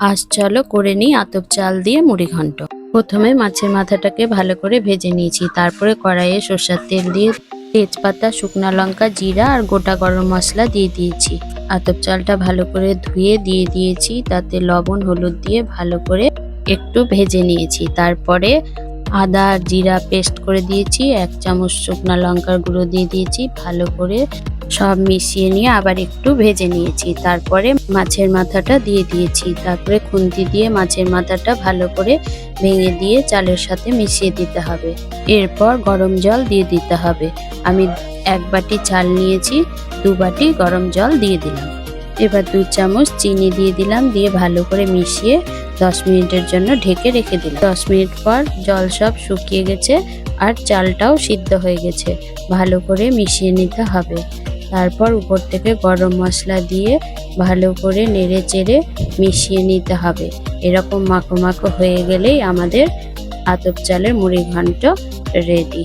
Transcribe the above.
আজ চলো করে নিই আতপ চাল দিয়ে মুড়ি ঘন্ট। প্রথমে মাছের মাথাটাকে ভালো করে ভেজে নিয়েছি, তারপরে কড়াইয়ে সরষের তেল দিয়ে তেজপাতা, শুকনো লঙ্কা, জিরা আর গোটা গরম মশলা দিয়ে দিয়েছি। আতপ চালটা ভালো করে ধুয়ে দিয়ে দিয়েছি, তাতে লবণ হলুদ দিয়ে ভালো করে একটু ভেজে নিয়েছি। তারপরে আদা আর জিরা পেস্ট করে দিয়েছি, 1 চামচ শুকনো লঙ্কার গুঁড়ো দিয়ে দিয়েছি, ভালো করে সব মিশিয়ে নিয়ে আবার একটু ভেজে নিয়েছি। তারপরে মাছের মাথাটা দিয়ে দিয়েছি, তারপরে খুন্তি দিয়ে মাছের মাথাটা ভালো করে ভেঙে দিয়ে চালের সাথে মিশিয়ে দিতে হবে। এরপর গরম জল দিয়ে দিতে হবে। আমি 1 বাটি চাল নিয়েছি, 2 বাটি গরম জল দিয়ে দিলাম। এবার 2 চামচ চিনি দিয়ে দিলাম, দিয়ে ভালো করে মিশিয়ে 10 মিনিটের জন্য ঢেকে রেখে দিলাম। 10 মিনিট পর জল সব শুকিয়ে গেছে আর চালটাও সিদ্ধ হয়ে গেছে, ভালো করে মিশিয়ে নিতে হবে। তারপর উপর থেকে গরম মশলা দিয়ে ভালো করে নেড়ে চেড়ে মিশিয়ে নিতে হবে। এরকম মাখো মাখো হয়ে গেলেই আমাদের আতপ চালের মুড়ি ঘন্ট রেডি।